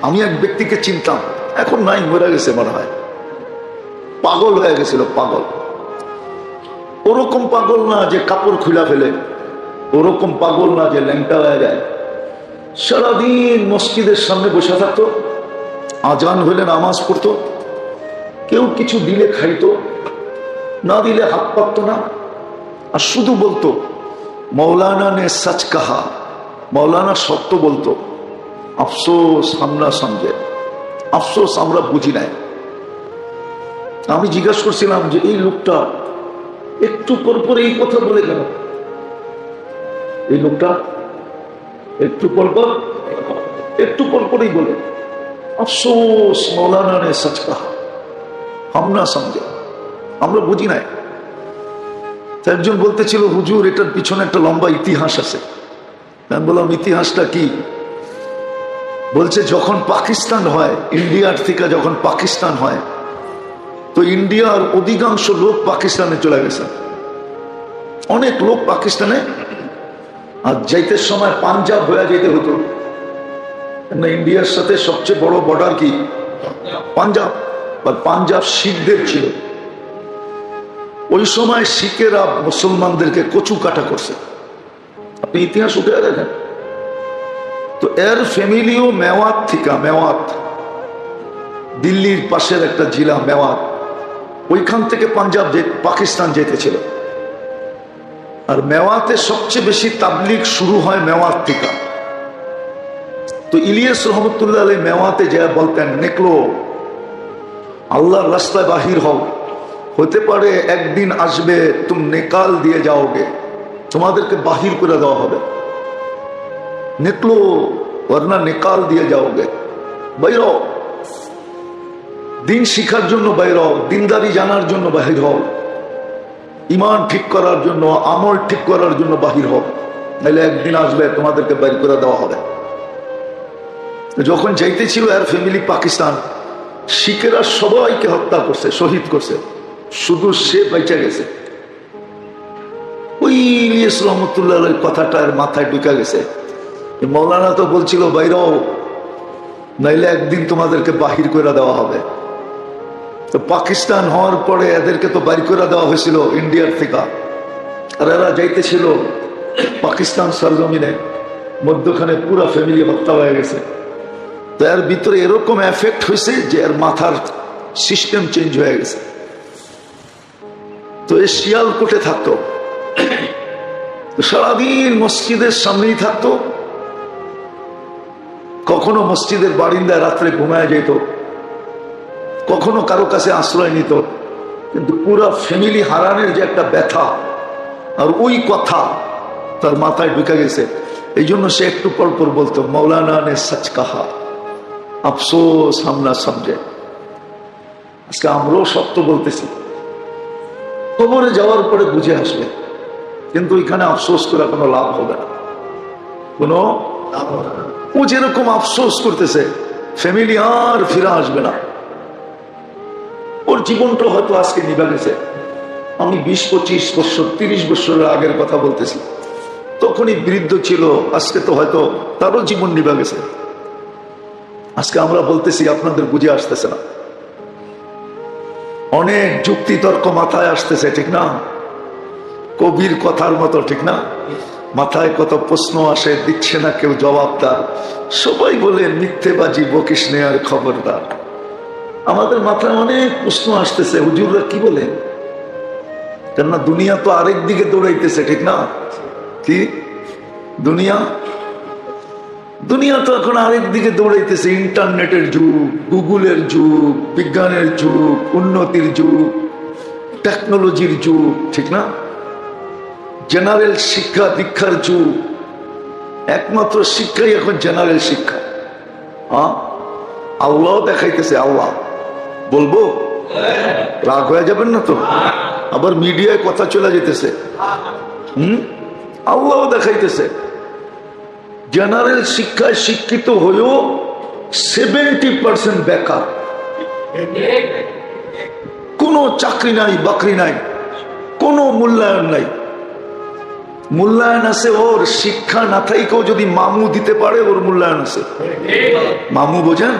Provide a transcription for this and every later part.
আমি এক ব্যক্তিকে চিনতাম, এখন নাই, মরে গেছে মনে হয়, পাগল হয়ে গেছিল, পাগল। ওরকম পাগল না যে কাপড় খুলা ফেলে, ওরকম পাগল না যে ল্যাংটা হয়ে যায়। সারাদিন মসজিদের সামনে বসে থাকতো, আজান হইলে নামাজ পড়তো, কেউ কিছু দিলে খাইতো, না দিলে হাত পাতত না, আর শুধু বলতো মৌলানা নে সচ কাহা, মৌলানা সত্য বলতো, আফসোস আমরা সমঝে, আফসোস আমরা বুঝি নাই। আমি জিজ্ঞাসা করছিলাম যে এই লোকটা একটু পর পর এই কথা বলে কেন? এই লোকটা একটু পর পরই বলে আফসোস মৌলানা নে সচ কাহা, আমরা সমঝে, আমরা বুঝি নাই। একজন বলতেছিল হুজুর এটার পিছনে একটা লম্বা ইতিহাস আছে। আমি বললাম ইতিহাসটা কি? বলছে যখন পাকিস্তান হয়, ইন্ডিয়ার থেকে যখন পাকিস্তান হয়, তো ইন্ডিয়ার অধিকাংশ লোক পাকিস্তানে চলে গেছে, অনেক লোক পাকিস্তানে। আর যাইতে সময় পাঞ্জাব হয়ে যেতে হতো, ইন্ডিয়ার সাথে সবচেয়ে বড় বর্ডার কি পাঞ্জাব, আর পাঞ্জাব শিখদের ছিল। ওই সময় শিখেরা মুসলমানদেরকে কচু কাটা করছে, আপনি ইতিহাস উঠে দেখেন। তো এর ফ্যামিলিও মেওয়াত থেকে, মেওয়াত দিল্লির পাশের একটা জেলা মেওয়াত, ওইখান থেকে পাঞ্জাব পাকিস্তান যেতেছিল। আর মেওয়াতে সবচেয়ে বেশি তাবলিগ শুরু হয় মেওয়াত থেকে। তো ইলিয়াস রহমতুল্লাহ আলাইহি মেওয়াতে যা বলতেন, নিকলো আল্লাহর রাস্তায় বাহির হও, হতে পারে একদিন আসবে তুমি নিকাল দিয়ে যাওগে, তোমাদেরকে বাহির করে দেওয়া হবে, নিকলো वरना निकाल दिए जाओगे, বাইর হও, দিন শিখার জন্য বাইর হও, দিনদারি জানার জন্য বাহির হও, ইমান ঠিক করার জন্য, আমল ঠিক করার জন্য বাহির হও, নাহলে একদিন আসবে তোমাদেরকে বাইর করে দেওয়া হবে। যখন যাইতেছিল আর ফ্যামিলি পাকিস্তান, শিখেরা সবাইকে হত্যা করছে, শহীদ করছে, শুধু সে বেঁচে গেছে। ওই ইলিয়াস রহমতুল্লাহ কথাটা এর মাথায় ঢুকে গেছে, মৌলানা তো বলছিল বাইরেও, নাইলে একদিন তোমাদেরকে বাহির করে দেওয়া হবে। তো পাকিস্তান হওয়ার পরে এদেরকে তো বাইর করে দেওয়া হয়েছিল ইন্ডিয়ার থেকে, আর এরা যাইতেছিল পাকিস্তান সরজমিনে, মধ্যখানে পুরো ফ্যামিলি হত্যা হয়ে গেছে। তো এর ভিতরে এরকম এফেক্ট হয়েছে যে এর মাথার সিস্টেম চেঞ্জ হয়ে গেছে। তো এ শিয়ালকোটে থাকতো, সারাদিন মসজিদের সামনেই থাকতো, কখনো মসজিদের বারিন্দায় রাত্রে ঘুমায় যেত, কখনো কারো কাছে আশ্রয় নিত, কিন্তু পুরো ফ্যামিলি হারানোর যে একটা ব্যথা আর ওই কথা তার মাথায় ঢুকে গেছে। এই জন্য সে একটু পর পর বলতো মৌলানা নে সচ কাহা, আফসোস হামনা সমঝে। আজকে আমরাও সত্য বলতেছি, কবরে যাওয়ার পরে বুঝে আসবে, কিন্তু এখানে আফসোস করে কোনো লাভ হবে না, কোনো লাভ হবে না। ও যেরকম আফসোস করতেছে, ফ্যামিলি আর ফিরে আসবে না, ওর জীবনটা হয়তো আজকে নিভে গেছে। আমি 20-25 বছর 30 বছরের আগের কথা বলতেছি, তখনই বৃদ্ধ ছিল, আজকে তো হয়তো তারও জীবন নিভে গেছে। আজকে আমরা বলতেছি, আপনাদের বুঝে আসতেছে না, অনেক যুক্তি তর্ক মাথায় আসতেছে, ঠিক না? কবির কথার মতো, ঠিক না? মাথায় কত প্রশ্ন আসে, দিচ্ছে না কেউ জবাব তার, সবাই বলে মিথ্যেবাজি বকিস নে আর খবরদার। আমাদের মাথায় অনেক প্রশ্ন আসতেছে, হুজুররা কি বলে, কেননা দুনিয়া তো আরেক দিকে দৌড়াইতেছে, ঠিক না? কি দুনিয়া তো এখন আরেক দিকে দৌড়াইতেছে, ইন্টারনেটের যুগ, গুগলের যুগ, বিজ্ঞানের যুগ, উন্নতির যুগ, টেকনোলজির যুগ, ঠিক না? জেনারেল শিক্ষা দীক্ষার যুগ, একমাত্র শিক্ষাই এখন জেনারেল শিক্ষা। আল্লাহ দেখাইতেছে, আল্লাহ বলবো, রাগ হয়ে যাবেন না তো? আবার মিডিয়ায় কথা চলে যেতেছে, আল্লাহ দেখাইতেছে। জেনারেল শিক্ষায় শিক্ষিত হয়েও 70% বেকার, কোনো চাকরি নাই, বাকরি নাই, কোনো মূল্যায়ন নাই। মূল্যায়ন আছে ওর, শিক্ষা না থাইকেও যদি মামু দিতে পারে ওর মূল্যায়ন আছে। মামু বোঝেন?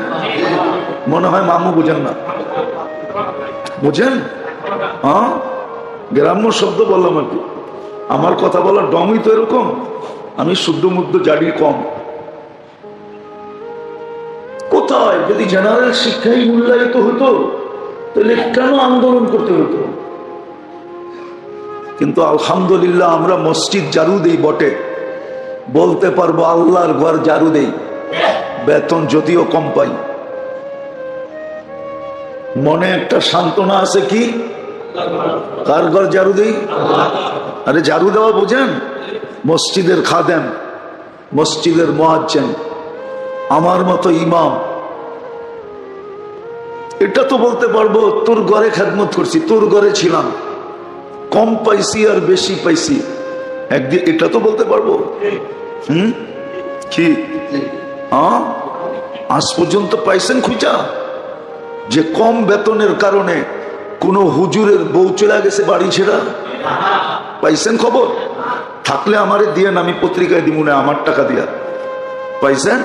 মনে হয় মামু বোঝেন না, বোঝেন? হ্যাঁ, গ্রাম্য শব্দ বললাম আর কি। আমার কথা বলার ডমই তো এরকম, আমি শুদ্ধ মুদ্দ জারি কম। কোথায় যদি জেনারেল শিক্ষাই মূল্যায়িত হতো তাহলে কেন আন্দোলন করতে হতো? কিন্তু আলহামদুলিল্লাহ আমরা মসজিদ জারু দেই বটে, বলতে পারবো আল্লাহর ঘর জারু দেই, বেতন যদিও কম পাই। মনে একটা সান্ত্বনা আছে কি, কার ঘর জারু দেই? আরে জারু দেওয়া বোঝেন? মসজিদের খাদেম, মসজিদের মুয়াজ্জিন, আমার মতো ইমাম, এটা তো বলতে পারবো তোর ঘরে খেদমত করছি, তোর ঘরে ছিলাম, কম পাইছি আর বেশি পাইছি একদিন, এটা তো বলতে পারবো। কি আজ পর্যন্ত পাইছেন খুঁজা যে কম বেতনের কারণে কোন হুজুরের বউ চলে গেছে বাড়ি ছেড়া? পাইছেন খবর? থাকলে আমারে দিয়ে, আমি পত্রিকায় দিব না, আমার টাকা দিয়া। পাইছেন?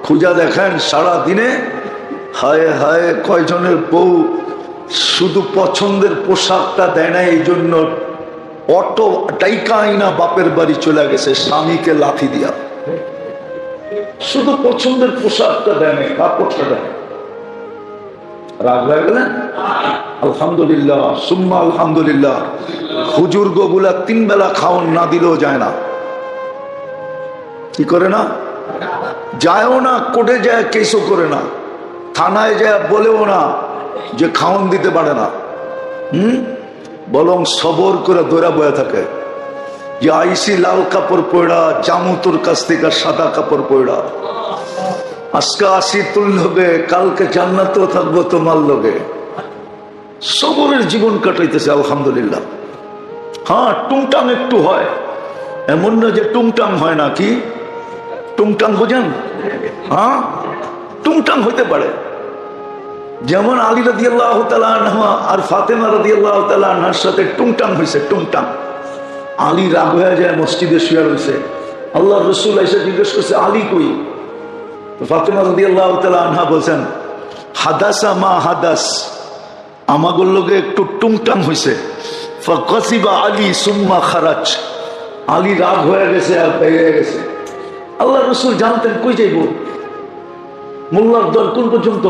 খুঁজা দেখেন সারা দিনে। হায় হায়, কয়জনের বউ শুধু পছন্দের পোশাকটা দেয় না, এই জন্য অটো টাইকা আইনা বাপের বাড়ি চলে গেছে স্বামীকে লাথি দিয়া। শুধু পছন্দের পোশাকটা দেয় না, কাপড়টা দেয়। রাগ হয়ে গেলেন? আলহামদুলিল্লাহ সুম্মা আলহামদুলিল্লাহ। হুজুর গুলা 3 বেলা খাওন না দিলেও যায় না। কি করে না? যায়ও না, কোর্টে যায় কেসও করে না, থানায় যায় বলেও না যে খাওন দিতে পারে না। বরং সবর করে দৌড়া বয়ে থাকে যে আইসি লাল কাপড় পয়ড়া, জামু তোর কাছ থেকে সাদা কাপড় পয়ড়া, আজকে আসি তোর লোকে, কালকে জান্নাতেও থাকবো তোমার লোকে। সবরের জীবন কাটাইতেছে আলহামদুলিল্লাহ। হ্যাঁ, টুংটাং একটু হয়, এমন না যে টুংটাং হয় না। কি টুংটাং বোঝেন? হ্যাঁ, টুংটাং হইতে পারে। যেমন আলী রাদিয়াল্লাহু তাআলা আনহা আর ফাতেমা রাদিয়াল্লাহু তাআলা আনহার সাথে টুংটাং হয়েছে, টুংটাং। আলী রাগ হয়ে যায়, মসজিদে শুয়ে রয়েছে। আল্লাহর রাসূল এসে জিজ্ঞেস করছে আলী কই? ফাতেমা রাদিয়াল্লাহু তাআলা আনহা বলছেন হাদাসা মা হাদাস, আমাগোর লোকে একটু টুংটাং হয়েছে। ফাকাসিবা আলী সুম্মা খারাজ, আলী রাগ হয়ে গেছে আর বেরিয়ে গেছে। আল্লাহর রাসূল জানতেন কই যাইব, মোল্লার দর কোন পর্যন্ত,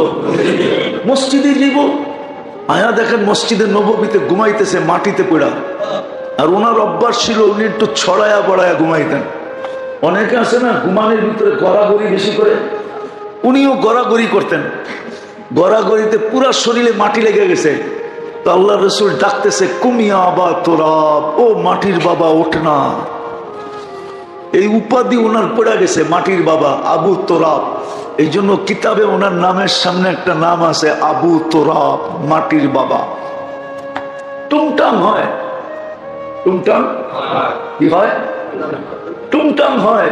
মসজিদে যাইব। আয়া দেখেন মসজিদের নববীতে ঘুমাইতেছে মাটিতে পড়া, আর ওনার অভ্যাস ছিল উনি একটু ছড়ায়া বড়ায়া ঘুমাইতেন। অনেকে আছে না ঘুমানোর ভিতরে গড়াগড়ি বেশি করে, উনিও গড়াগড়ি করতেন। গড়াগড়িতে পুরা শরীরে মাটি লেগে গেছে। তো আল্লাহ রসুল ডাকতেছে কুমিয়া বা তোরাব, ও মাটির বাবা ওঠ না। এই উপাধি ওনার পড়ে গেছে, মাটির বাবা, আবু তোরাব। এই জন্য কিতাবে ওনার নামের সামনে একটা নাম আছে আবু তোরাব, মাটির বাবা। টুংটাং হয়, টুংটাং কি হয়? টুংটাং হয়।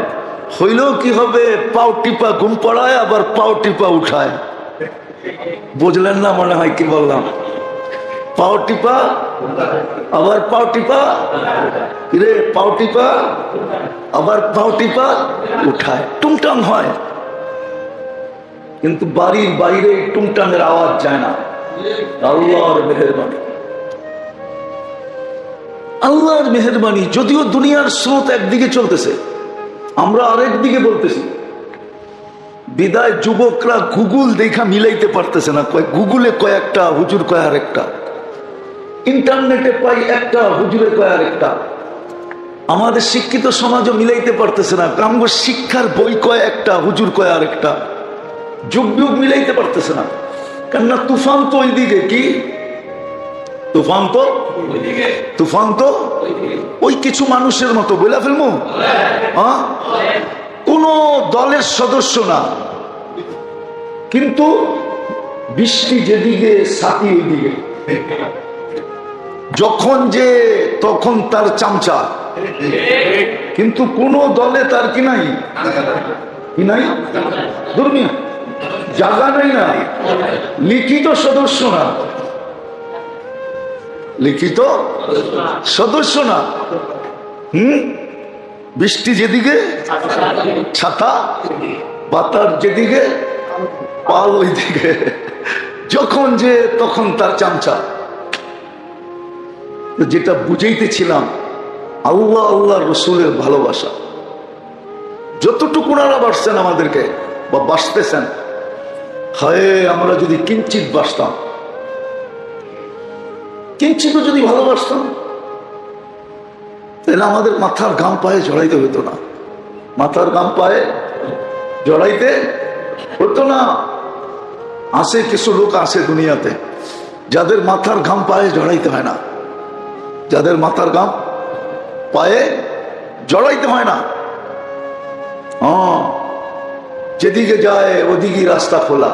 হইলেও কি হবে, পাও টিপা ঘুম পড়ায় আবার পাও টিপা উঠায়। বুঝলেন না মনে হয় কি বললাম? পাও টিপা আবার পাও টিপা, রে পাও টিপা আবার পাও টিপা উঠায়, টুংটাং হয়। কিন্তু বাড়ির বাইরে টুংটাংয়ের আওয়াজ যায় না। আল্লাহর মেহেরবানি, আল্লাহর মেহেরবানি। যদিও দুনিয়ার স্রোত একদিকে চলতেছে, আমরা আরেক দিকে বলতেছি। বিদায় যুবকরা গুগল দেখা মিলাইতে পারতেছে না, গুগলে কয়েকটা হুজুর কয় আরেকটা, ইন্টারনেটে পাই একটা হুজুরে কয় আরেকটা। আমাদের শিক্ষিত সমাজও মিলাইতে পারতেছে না, কামগো শিক্ষার বই কয় একটা, হুজুর কয় আরেকটা। যুগ যুগ মিলাইতে পারতেছে না, কেননা তুফান তো ওইদিকে। কি তুফান তো তুফান তো ওই কিছু মানুষের মতো বলে ফেলবো। কোন দলের সদস্য না, কিন্তু বৃষ্টি যেদিকে সাথী ওইদিকে, যখন যে তখন তার চামচা। কিন্তু কোন দলে তার কি নাই, কি নাই, দুর্মিয়া জায়গা নাই না, লিখিত সদস্য না, লিখিত সদস্য না। বৃষ্টি যেদিকে ছাতা, বাতার যেদিকে পাল ওইদিকে, যখন যে তখন তার চামচা। যেটা বুঝাইতেছিলাম, আল্লাহ আল্লাহ রসুলের ভালোবাসা যতটুকু ওনারা বাসছেন আমাদেরকে বা বাসতেছেন, হায় আমরা যদি কিঞ্চিত বাসতাম, কিঞ্চিত যদি ভালোবাসতাম, তাহলে আমাদের মাথার ঘাম পায়ে জড়াইতে হতো না, মাথার ঘাম পায়ে জড়াইতে হতো না। আছে কিছু লোক আছে দুনিয়াতে যাদের মাথার ঘাম পায়ে জড়াইতে হয় না, যাদের মাথার ঘাম পায়ে জড়াইতে হয় না। যেদিকে যায় ওদিকে রাস্তা খোলা,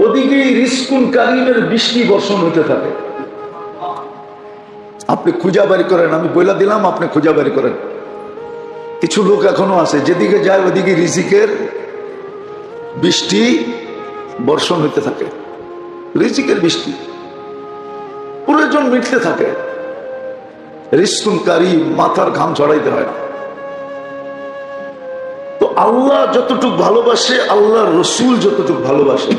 ওদিকে রিস্কুন কারিমের বৃষ্টি বর্ষণ হতে থাকে। আপনি খুঁজা বাড়ি করেন, আমি বইলা দিলাম, আপনি খুঁজা বাড়ি করেন। কিছু লোক এখনো আছে যেদিকে যায় ওদিকে রিজিকের বৃষ্টি বর্ষণ হইতে থাকে, রিজিকের বৃষ্টি প্রয়োজন মিটতে থাকে। রিস্কুন কারিম, মাথার ঘাম ঝরাইতে হয় না। তো আল্লাহ যতটুক ভালোবাসে, আল্লাহর রসুল যতটুক ভালোবাসে,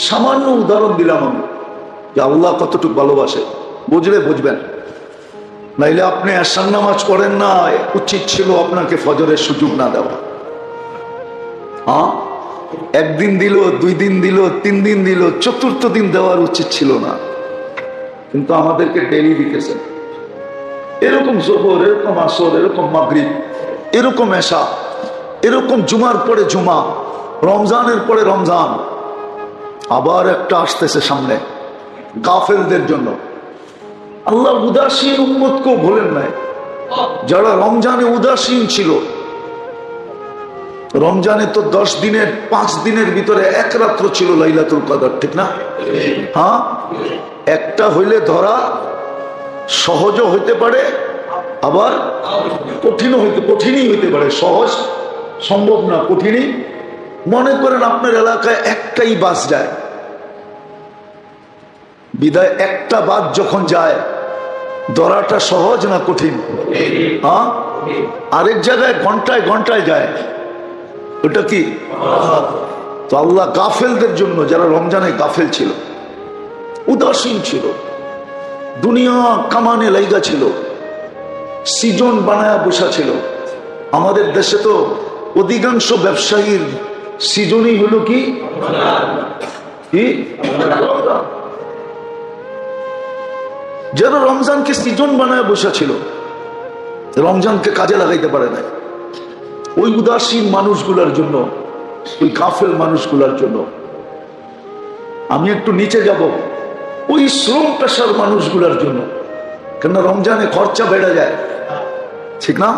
সামান্য উদাহরণ দিলাম আমি যে আল্লাহ কতটুক ভালোবাসে, বুঝলে বুঝবেন। নাইলে আপনি এশার নামাজ পড়েন না, উচিত ছিল আপনাকে ফজরের সুযোগ না দেওয়া। একদিন দিল, 2 দিন দিল, 3 দিন দিল, 4th দিন দেওয়ার উচিত ছিল না, কিন্তু আমাদেরকে ডেলি দিতেছেন। এরকম জোহর, এরকম আসর, এরকম মাগরিব, এরকম এশা, এরকম জুমার পরে জুমা, রমজানের পরে রমজান। আবার একটা আসতেছে সামনে গাফেলদের জন্য। আল্লাহ উদাসীন উম্মতকেও ভোলেন নাই, যারা রমজানে উদাসীন ছিল। রমজানে তো 10 দিনের 5 দিনের ভিতরে 1 রাত্র ছিল লাইলাতুল কদর, ঠিক না? হ্যাঁ, একটা হইলে ধরা সহজও হইতে পারে, আবার কঠিনই হইতে পারে। সহজ সম্ভব না, কঠিনই। মনে করেন আপনার এলাকায় একটাই বাস যায়, বিদায় একটা বাস যখন যায়, ধরাটা সহজ না কঠিন? হ্যাঁ, আরেক জায়গায় ঘন্টায় ঘন্টায় যায়, ওটা কি? তো আল্লাহ গাফেলদের জন্য, যারা রমজানে গাফেল ছিল, উদাসীন ছিল, দুনিয়া কামানে লাইগা ছিল, সিজন বানায়া বসা ছিল। আমাদের দেশে তো অধিকাংশ ব্যবসায়ীর সিজনই হলো কি? যারা রমজানকে সিজন বানায় বসা ছিল, রমজানকে কাজে লাগাইতে পারে না, ওই উদাসীন মানুষগুলোর জন্য, ওই কাফেল মানুষগুলোর জন্য। আমি একটু নিচে যাব, ওই শ্রম পেশার মানুষগুলোর জন্য। কেন রমজানে খরচা বেড়ে যায়, ঠিক না?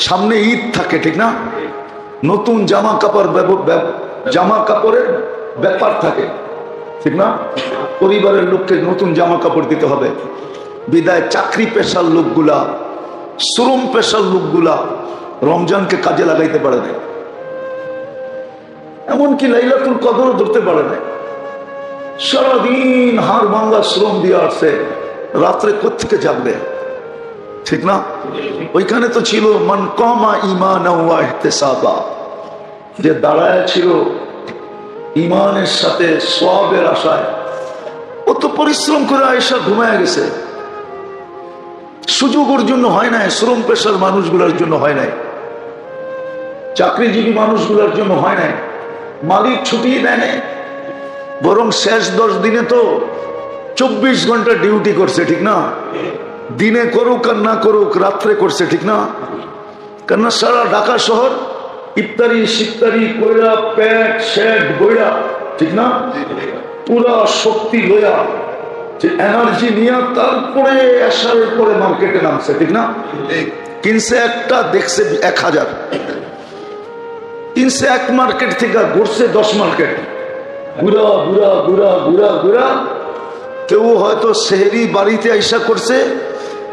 সামনে ঈদ থাকে, ঠিক না? নতুন জামা কাপড়ের ব্যাপার থাকে, ঠিক না? পরিবারের লোককে নতুন জামা কাপড় দিতে হবে। বিদায় চাকরি পেশার লোকগুলা, শ্রম পেশার লোকগুলা রমজানকে কাজে লাগাইতে পারে না, এমনকি লাইলাতুল কদরও ধরতে পারে না। সারাদিন হাড় ভাঙ্গা শ্রম দিয়ে আসছে, রাত্রে কোত্থেকে জাগবে, ঠিক না? ওইখানে তো ছিল মান কামা ঈমানাও ওয়া ইহতিসাবা, যে দাঁড়ায় ছিল ঈমানের সাথে সওয়াবের আশায়। ও তো পরিশ্রম করে আয়েশা ঘুমায় গেছে। সুযোগ ওর জন্য হয় নাই, শ্রম পেশার মানুষগুলোর জন্য হয় নাই, চাকরিজীবী মানুষগুলোর জন্য হয় নাই। মালিক ছুটি দেয় নাই, বরং শেষ 10 দিনে তো 24 ঘন্টা ডিউটি করছে, ঠিক না? দিনে করুক আর না করুক, রাত্রে করছে, ঠিক না? কেননা সারা ঢাকা শহর ইফতারি সিফতারি কইরা, পেট শেড বইরা, ঠিক না, পুরা শক্তি লইয়া, যে এনার্জি নিয়ে তারপরে আসার পরে মার্কেটে নামছে, ঠিক না? কিনছে একটা, দেখছে 1000, কিনছে 1 মার্কেট থেকে, ঘুরছে 10 মার্কেট, ঘুরা ঘুরা ঘুরা ঘুরা ঘুরা। কেউ হয়তো সেহরি বাড়িতে আইসা করছে,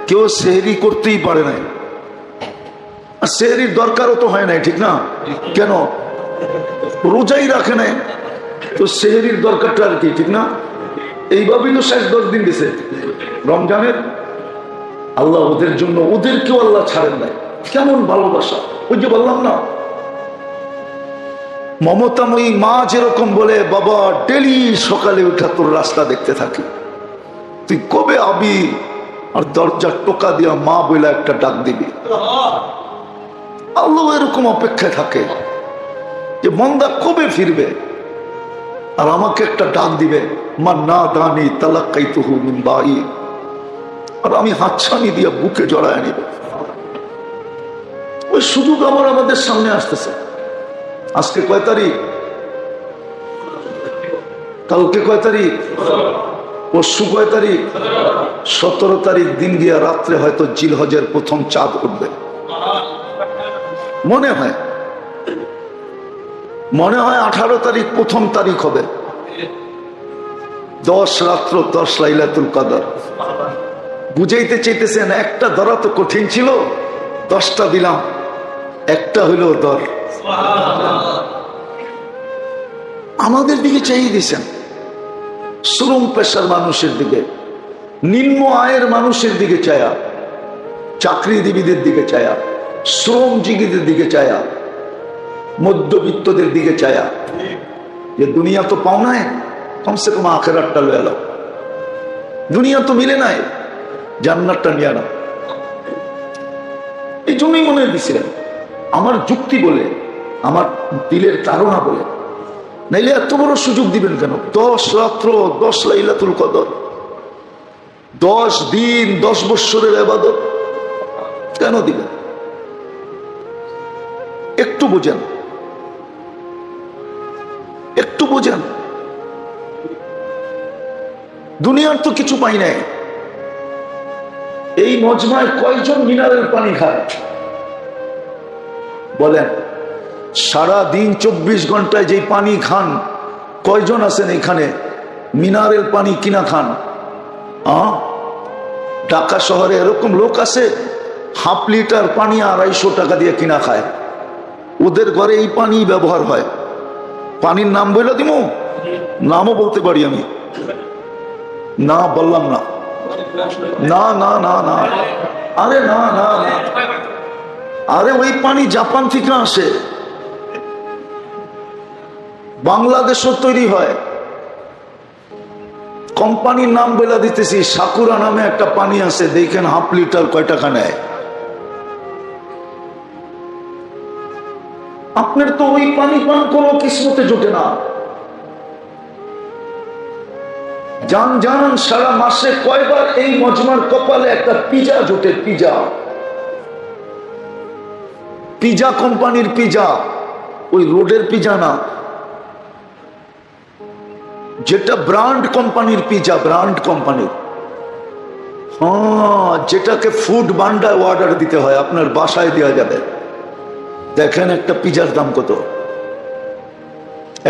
কেউ সেহরি করতেই পারে নাই, আর সেহরির দরকারও তো হয় নাই, ঠিক না? কেন? রোজাই রাখে নাই, তো সেহরির দরকারটা আর কি, ঠিক না? এইভাবেই তো শেষ 10 দিন দিছে রমজানের। আল্লাহ ওদের জন্য, ওদেরকেও আল্লাহ ছাড়েন নাই। কেমন ভালোবাসা! ওই যে বললাম না, মমতাময়ী মা যেরকম বলে, বাবা ডেলি সকালে উঠা তোর রাস্তা দেখতে থাকি, তুই কবে আবি, আর দরজার টোকা দিয়া মা বইলা একটা ডাক দিবি। আল্লাহ এরকম অপেক্ষায় থাকে যে মন্দা কবে ফিরবে আর আমাকে একটা ডাক দিবে, মা না দানি তালাক্কাইতুহু মিন বাই, আর আমি হাতছানি দিয়া বুকে জড়ায় নিব। ওই সুযোগ আবার আমাদের সামনে আসতেছে। আজকে কয় তারিখ? কালকে কয় তারিখ? পরশু কয় তারিখ? 17 তারিখ দিন গিয়া রাত্রে হয়তো জিলহজের প্রথম চাঁদ উঠবে মনে হয়। 18 তারিখ প্রথম তারিখ হবে। 10 রাত্র 10 লাইলাতুল কদর। বুঝাইতে চাইতেছেন, একটা ধরা তো কঠিন ছিল, 10টা দিলাম, একটা হইল ধর। আমাদের দিকে চাই দিয়েছেন, শ্রম পেশার মানুষের দিকে, নিম্ন আয়ের মানুষের দিকে চায়া, চাকরিজীবীদের দিকে চায়া, শ্রমজীবীদের দিকে চায়া, মধ্যবিত্তদের দিকে চায়া, যে দুনিয়া তো পাও নাই, কমসে কম আখেরাতটা লয়ে নাও। দুনিয়া তো মিলে নাই, জান্নাতটা নিয়ে নাও। এই জন্যই মনে দিছিলেন, আমার যুক্তি বলে, আমার দিলের তাড়না বলে, নাইলে এত বড় সুযোগ দিবেন কেন? 10 রাত্র 10 লাইলাতুল কদর, 10 দিন 10 বৎসরের ইবাদত কেন দিবেন? একটু বোঝেন, একটু বোঝেন। দুনিয়ার তো কিছু পাই নাই। এই মজমায় কয়জন মিনারেল পানি খায় বলেন? সারা দিন 24 ঘন্টায় যে পানি খান, কয়জন আছেন এখানে মিনারেল পানি কিনা খান? ঢাকা শহরে এরকম লোক আছে, হাফ লিটার পানি 250 টাকা দিয়ে কিনা খায়। ওদের ঘরে এই পানি ব্যবহার হয়। পানির নাম বলে দিব? নামও বলতে পারি আমি। না বললাম না, না না না না, আরে না না না, আরে ওই পানি জাপান থেকে আসে, বাংলাদেশও তৈরি হয়। কোম্পানির নাম বলে দিতেছি, সাকুরা নামে একটা পানি আছে, দেখেন হাফ লিটার কয় টাকা নেয়। আপনার তো ওই পানি পান কোনো কিসমতে জোটে না। জান জান সারা মাসে কয়বার এই মজমার কপালে একটা পিজা জোটে? পিজা, পিজা কোম্পানির পিজা, ওই রোডের পিজা না, যেটা ব্র্যান্ড কোম্পানির পিজা, ব্র্যান্ড কোম্পানির। হ্যাঁ, যেটাকে ফুড বান্ডায় অর্ডার দিতে হয়, আপনার বাসায় দেওয়া যাবে। দেখেন একটা পিজার দাম কত,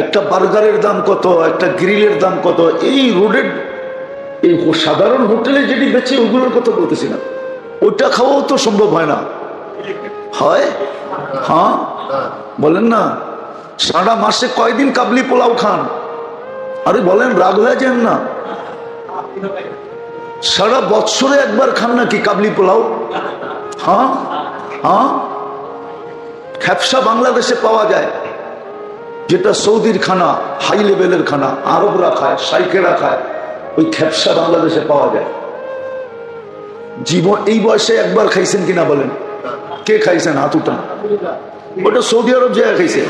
একটা বার্গারের দাম কত, একটা গ্রিলের দাম কত। এই রোডের এই সাধারণ হোটেলে যেটি বেচে ওগুলোর কথা বলতেছি না, ওইটা খাওয়াও তো সম্ভব হয় না। হয়? হ্যাঁ বলেন না। সারা মাসে কয়দিন কাবলি পোলাও খান? আরে বলেন, রাগ হয়ে যান না। সারা বছরে একবার খান নাকি কাবলি পোলাও? হ্যাঁ হ্যাঁ। খেপসা বাংলাদেশে পাওয়া যায়, যেটা সৌদির খানা, হাই লেভেলের খানা, আরবরা খায়, সাইকেরা খায়, ওই খেপসা বাংলাদেশে পাওয়া যায়। জীবন এই বয়সে একবার খাইছেন কিনা বলেন? কে খাইছেন? হাত উঠান। ওটা সৌদি আরব জায়গা খাইছে,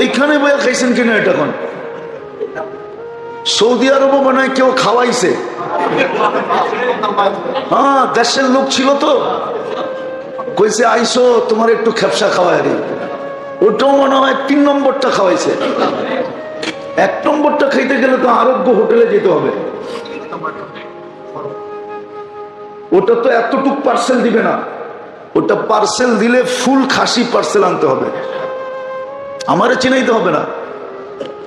এইখানে বইয়া খাইছেন কিনা? এটা কোন সৌদি আরবও বানায় কেউ খাওয়াইছে। হ্যাঁ, দেশের লোক ছিল তো, কইছে আইসো তোমার একটু খেপসা খাওয়াই দিই। ওটাও মনে হয় 3 নম্বরটা খাওয়াইছে। 1 নম্বরটা খাইতে গেলে তো আরোগ্য হোটেলে যেতে হবে। ওটা তো এতটুক পার্সেল দিবে না, ওটা পার্সেল দিলে ফুল খাসি পার্সেল আনতে হবে। আমারে চিনাইতে হবে না,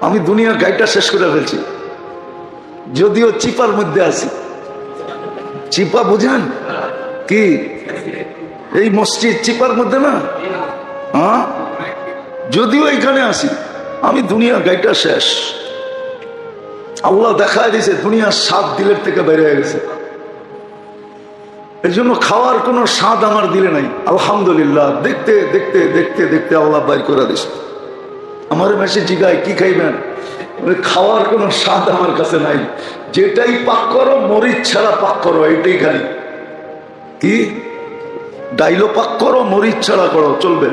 আমি দুনিয়ার গাইডটা শেষ করে ফেলছি। যদিও চিপার মধ্যে আছি। চিপা বুঝেন কি? এই মসজিদ চিপার মধ্যে না? হ্যাঁ, যদিও এখানে আসি, আমি দুনিয়ার গাইডটা শেষ। আল্লাহ দেখায় দিয়েছে দুনিয়ার 7 দিলের থেকে বের হয়ে গেছে। এর জন্য খাওয়ার কোনো স্বাদ আমার দিলে নাই। আলহামদুলিল্লাহ, দেখতে দেখতে দেখতে দেখতে আল্লাহ বাইর করে দিছে। আমার মেসে জিগায় কি খাইবেন, খাওয়ার কোনো স্বাদ আমার কাছে নাই, যেটাই পাক করো মরিচ ছাড়া পাক করো, এটাই খালি। কি ডাইলো পাক করো মরিচ ছাড়া করো, চলবে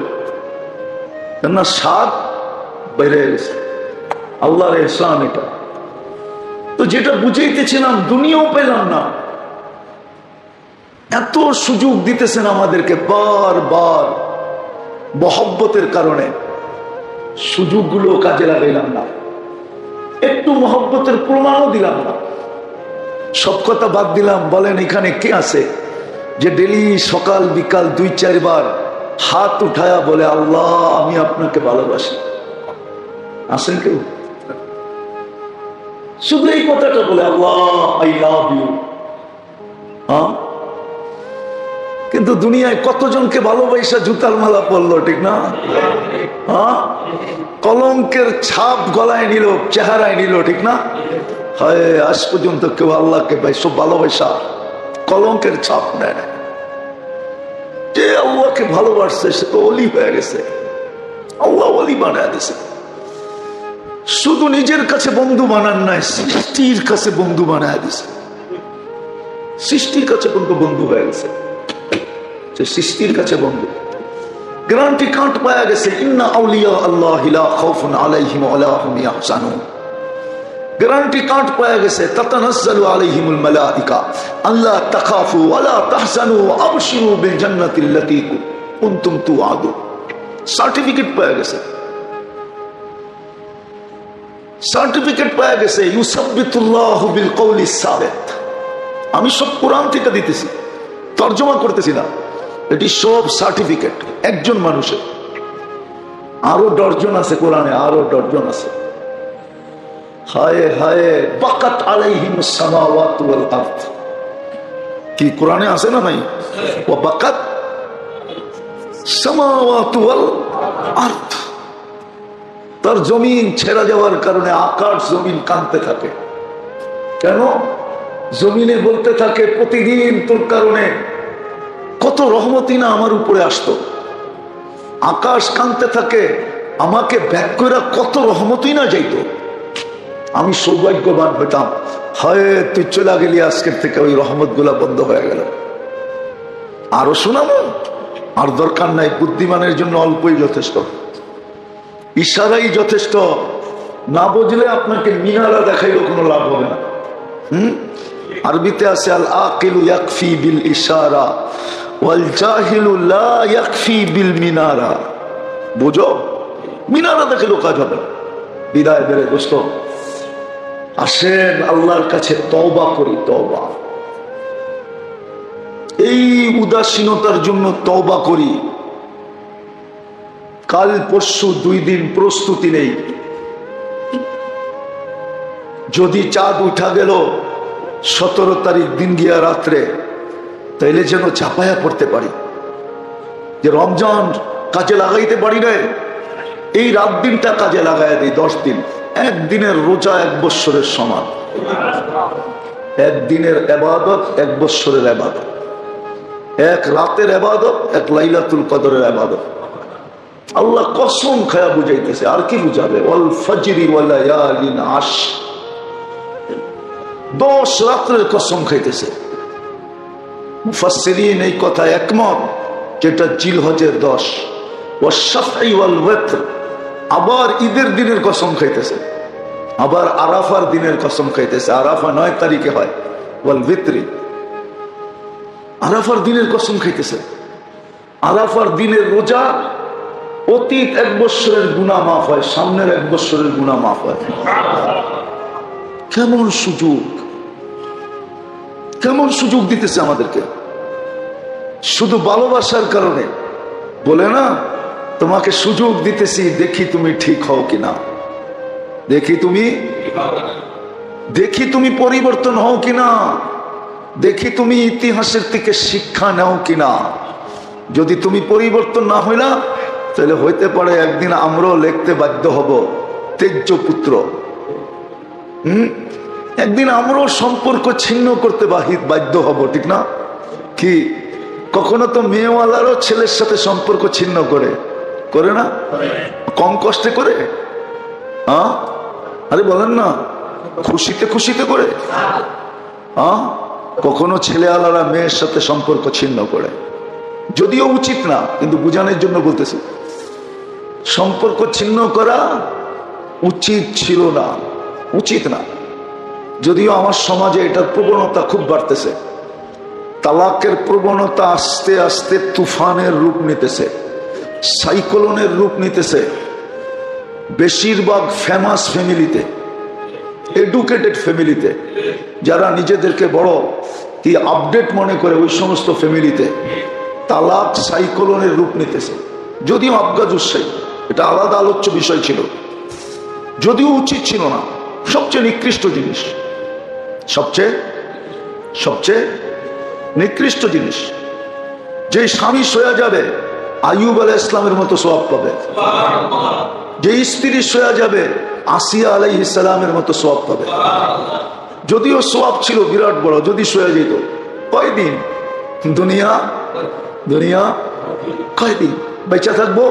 না, স্বাদ বাইরে গেছে। আল্লাহর ইহসান এটা। তো যেটা বুঝাইতেছিলাম, দুনিয়াও পেলাম না, এত সুযোগ দিতেছেন আমাদেরকে বারবার, মহব্বতের কারণে সুযোগগুলো কাজে লাগাইলাম না, একটু মহব্বতের প্রমাণও দিলাম না। সব কথা বাদ দিলাম। বলেন এখানে কে আছে যে ডেলি সকাল বিকাল 2-4 বার হাত উঠায়া বলে আল্লাহ আমি আপনাকে ভালোবাসি? আছেন কেউ? শুধু এই কথাটা বলে আল্লাহ আই লাভ ইউ। হ্যাঁ, কিন্তু দুনিয়ায় কতজনকে ভালোবাসা জুতার মালা পড়লো, ঠিক না? হ্যাঁ, কলঙ্কের ছাপ গলায় নিল, চেহারায় নিল, ঠিক না? হয় আজ পর্যন্ত কেউ আল্লাহকে ভাই সব ভালোবাসা কলঙ্কের ছাপ নেয় না। যে আল্লাহকে ভালোবাসছে সে তো অলি হয়ে গেছে, আল্লাহ অলি বানায় দিছে। শুধু নিজের কাছে বন্ধু বানান নাই, সৃষ্টির কাছে বন্ধু বানায় দিছে। সৃষ্টির কাছে কিন্তু বন্ধু হয়ে গেছে, সৃষ্টির কাছে বন্ধু। গ্যারান্টি কার্ড পাওয়া গেছে, ইন্না আউলিয়া আল্লাহি লা খাউফুন আলাইহিম ওয়া লা হুম ইয়াহজানুন। গ্যারান্টি কার্ড পাওয়া গেছে, তাতানাজ্জালু আলাইহিমুল মালাইকা আল্লা তাখাফু ওয়া লা তাহজানু ওয়া আবশিরু বিল জান্নাতিল্লাতী কুনতুম তুআদুন। সার্টিফিকেট পাওয়া গেছে, সার্টিফিকেট পাওয়া গেছে। ইউসাব্বিতুল্লাহু বিল কওলিস সাবিত। আমি সব কোরআন থেকে দিতেছি, তরজমা করতেছি না, এটি সব সার্টিফিকেট একজন মানুষের। আরো ডর্জন আছে কোরআনে, আরো ডর্জন আছে। হায় হায় বাকাত আলাইহিমুস সামাওয়াতু ওয়াল আরদ। কি কোরআনে আছে না নাই? ওয়া বাকাত সামাওয়াতু ওয়াল আরদ। তার জমিন ছেড়ে যাওয়ার কারণে আকাশ জমিন কাঁদতে থাকে। কেন? জমিনে বলতে থাকে প্রতিদিন তোর কারণে কত রহমতই না আমার উপরে আসতো। আকাশ কাঁদতে থাকে আমাকে ব্যাক করে কত রহমতই না যাইতো, আমি সৌভাগ্যবান হইতাম। হয় তুই চলে গেলি, আজকের থেকে ওই রহমত গুলা বন্ধ হয়ে গেল। আরো শোনাবো, আর দরকার নাই। বুদ্ধিমানের জন্য অল্পই যথেষ্ট, ইশারাই যথেষ্ট। না বুঝলে আপনাকে মিনারা দেখাইলো কোনো লাভ হবে না। আরবিতে আছে আল আকিলু ইয়াকফি বিল ইশারা ওয়াল জাহিলু লা ইয়াকফি বিল মিনারা। বুঝো, মিনারা দেখাইলো কাজ হবে না। বিদায় বেড়ে দোস্ত, আসেন আল্লাহর কাছে তওবা করি। তওবা, এই উদাসীনতার জন্য তওবা করি। কাল পরশু 2 দিন প্রস্তুতি নেই। যদি চাঁদ উঠা গেল 17 তারিখ দিন গিয়া রাত্রে, তাইলে যেন চাপায়া পড়তে পারি যে রমজান কাজে লাগাইতে পারি না, এই রাত দিনটা কাজে লাগাই দিই। 10 দিন, একদিনের রোজা 1 বৎসরের সমান। একদিনের ইবাদত 1 বৎসরের ইবাদত, এক রাতের ইবাদত 1 লাইলাতুল কদরের ইবাদত। আল্লাহ কসম খায়া বুঝাইতেছে, আর কি বুঝাবে? ওয়াল ফজরি ওয়া লায়ালিন আশর। 10 রাতের কসম খাইতেছে। মুফাসসিরিন এই কথা একমত, যেটা জিলহজের 10। ওয়াশ শাফঈ ওয়াল ওয়াতর। আবার ঈদের দিনের কসম খাইতেছে, আবার আরাফার দিনের কসম খাইতেছে। আরাফা 9 তারিখে হয়। ওয়াল ভিতরি, আরাফার দিনের কসম খাইতেছে। আরাফার দিনের রোজা অতীত 1 বৎসরের গুনাহ মাফ হয়, সামনের 1 বৎসরের গুনাহ মাফ হয়। কেমন সুযোগ, কেমন সুযোগ দিতেছে আমাদেরকে, শুধু ভালোবাসার কারণে। বলে না, তোমাকে সুযোগ দিতেছি, দেখি তুমি ঠিক হও কিনা, দেখি তুমি পরিবর্তন হও কিনা, দেখি তুমি ইতিহাসের থেকে শিক্ষা নাও কিনা। যদি তুমি পরিবর্তন না হইলা, তাহলে হইতে পারে একদিন আমরাও লিখতে বাধ্য হব তেজ্য পুত্র। একদিন আমরাও সম্পর্ক ছিন্ন করতে বাধ্য হব, ঠিক না? কি কখনো তো মেয়েওয়ালারও ছেলের সাথে সম্পর্ক ছিন্ন করে, করে না? কম কষ্টে করে? আরে বলেন না, খুশিতে খুশিতে করে? কখনো ছেলেওয়ালারা মেয়ের সাথে সম্পর্ক ছিন্ন করে, যদিও উচিত না, কিন্তু বুঝানোর জন্য বলতেছি। সম্পর্ক ছিন্ন করা উচিত ছিল না, উচিত না। যদিও আমার সমাজে এটার প্রবণতা খুব বাড়তেছে। তালাকের প্রবণতা আস্তে আস্তে তুফানের রূপ নিতেছে, সাইক্লোনের রূপ নিতেছে। বেশিরভাগ ফেমাস ফ্যামিলিতে, এডুকেটেড ফ্যামিলিতে, যারা নিজেদেরকে বড় কি আপডেট মনে করে, ওই সমস্ত ফ্যামিলিতে তালাক সাইক্লোনের রূপ নিতেছে। যদিও আবগাজুসাই, এটা আলাদা আলোচ্য বিষয় ছিল, যদিও উচিত ছিল না। সবচেয়ে নিকৃষ্ট জিনিস, সবচেয়ে সবচেয়ে নিকৃষ্ট জিনিস। যে স্বামী সয়া যাবে আইয়ুব আলাইহিস সালামের মতো সওয়াব পাবে, যে স্ত্রী সয়া যাবে আসিয়া আলাইহিস সালামের মতো সওয়াব পাবে। যদিও সওয়াব ছিল বিরাট বড়, যদি সয়া যেত। কয়দিন দুনিয়া, দুনিয়া কয়দিন বেঁচে থাকবো,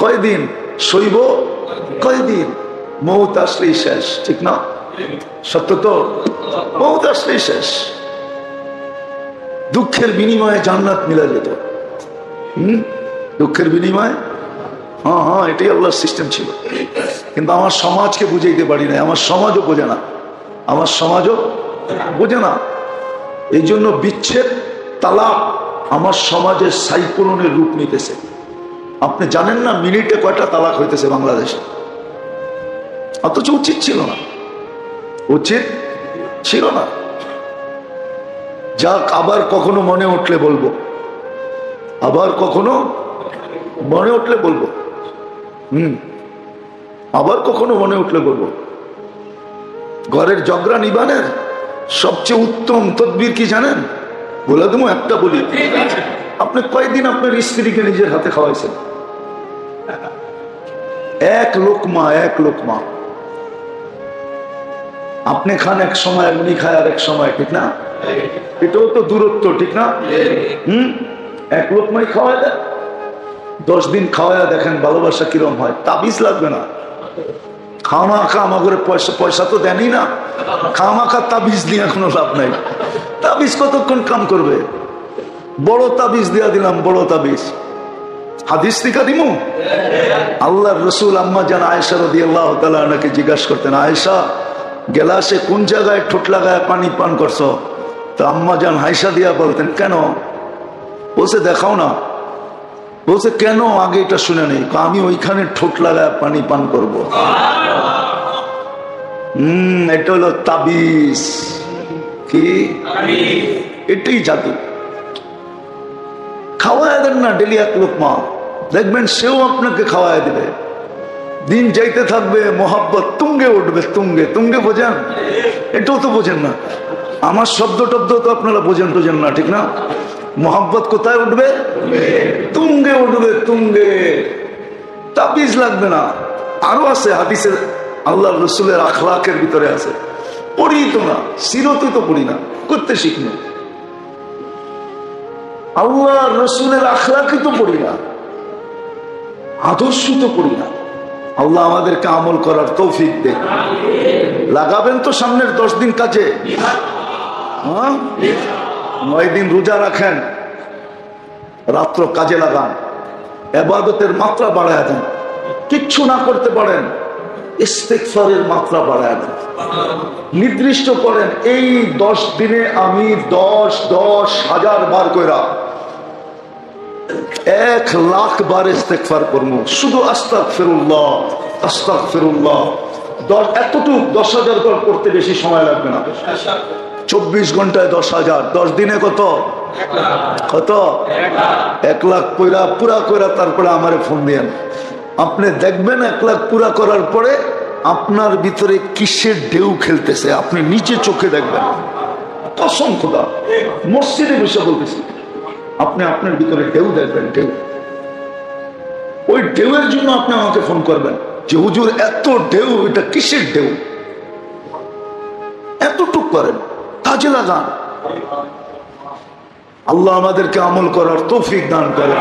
কয়দিন সইব, কয়দিন? মৌত আসলেই শেষ, ঠিক না? সত্য তো, মৌত আসলেই শেষ। দুঃখের বিনিময়ে জান্নাত মিলা যেত। দুঃখের বিনিময়ে, হ্যাঁ, এটাই আল্লাহর সিস্টেম ছিল। কিন্তু আমার সমাজকে বুঝাইতে পারি না, আমার সমাজও বোঝে না, আমার সমাজও বোঝে না। এই জন্য বিচ্ছেদ, তালাক আমার সমাজের সাইক্লোনের রূপ নিতেছে। আপনি জানেন না মিনিটে কয়টা তালাক হইতেছে বাংলাদেশে? অথচ উচিত ছিল না, উচিত ছিল না। যাক, আবার কখনো মনে উঠলে বলবো, আবার কখনো মনে উঠলে বলবো। আবার কখনো মনে উঠলে বলবো। ঘরের ঝগড়া নিবানের সবচেয়ে উত্তম তদবির কি জানেন? বলে দেবো, একটা বলি। আপনি কয়দিন আপনার স্ত্রীকে নিজের হাতে খাওয়াইছেন? এক লোকমা, এক লোকমা। আপনি খান এক সময়, উনি খায় আর এক সময়, ঠিক না? এটাও তো দূরত্ব, ঠিক না? এক লোকমাই খাওয়াই দেয়। 10 দিন খাওয়াইয়া দেখেন ভালোবাসা কিরম হয়। তাবিজ লাগবে না, খামাখা আমাদের পয়সা তো দেনই না, খামাখা তাবিজ দিয়ে কোনো লাভ নাই। তাবিজ কতক্ষণ কাম করবে? বড় তাবিজ দিয়া দিলাম, বড় তাবিজ। হাদিস লিখা দিমু। আল্লাহর রসুল আম্মা জান আয়েশা রাদিয়াল্লাহু তাআলা আনহাকে জিজ্ঞাসা করতেন, আয়েশা গেলাসে কোন জায়গায় ঠোঁট লাগায় পানি পান করছো? তো আম্মা জান হাইসা দিয়া বলতেন, কেন? বলছে দেখাও না। বলছে কেন? আগে এটা শুনে নেই। আমি ওইখানে ঠোঁট লাগায় পানি পান করব। এটা হলো তাবিজ। কি? এটাই জাদু। খাওয়ায় দেন না ডেলি এক লোকমা, দেখবেন সেও আপনাকে খাওয়ায় দেবে। দিন যাইতে থাকবে, মোহাব্বত তুঙ্গে উঠবে, তুঙ্গে। তুঙ্গে বোঝেন? এটাও তো বোঝেন না। আমার শব্দ টব্দ তো আপনারা বোঝেন না, ঠিক না? মোহাব্বত কোথায় উঠবে? তুঙ্গে উঠবে, তুঙ্গে। তাবিজ লাগবে না। আরো আছে হাদিসের, আল্লাহ রসুলের আখলাকের ভিতরে আছে। পড়ি তো না, সিরতে তো পড়ি না, করতে শিখনি। আল্লাহ রসুলের আখলাকে তো পড়ি না, আদর্শ তো পড়ি না। আল্লাহ আমাদেরকে আমল করার তৌফিক দেন। লাগাবেন তো সামনের 10 দিন কাজে। 9 দিন রোজা রাখেন, রাত্র কাজে লাগান, ইবাদতের মাত্রা বাড়ায় দেন। কিচ্ছু না করতে পারেন, ইস্তেগফারের মাত্রা বাড়ায় দেন। নির্দিষ্ট করেন এই 10 দিনে আমি 10,000 বার কইরা 1,00,000 বার ইস্তেগফার করবো। শুধু আস্তাগফিরুল্লাহ, আস্তাগফিরুল্লাহ। এতটুকু 10,000 বার করতে বেশি সময় লাগবে না। 24 ঘন্টায় 10,000, 10 দিনে কত? কত? 1,00,000 পুরা কইরা তারপরে আমারে ফোন দিয়েন। আপনি দেখবেন 1,00,000 পুরা করার পরে আপনার ভিতরে কিসের ঢেউ খেলতেছে, আপনি নিচে চোখে দেখবেন। কসম খোদা, মসজিদে বসে বলতেছি, আপনি আপনার ভিতরে ঢেউ দেখবেন, ঢেউ। ওই ঢেউয়ের জন্য আপনি আমাকে ফোন করবেন যে হুজুর এত ঢেউ, এটা কিসের ঢেউ? এতটুক করেন, কাজে লাগান। আল্লাহ আমাদেরকে আমল করার তৌফিক দান করেন।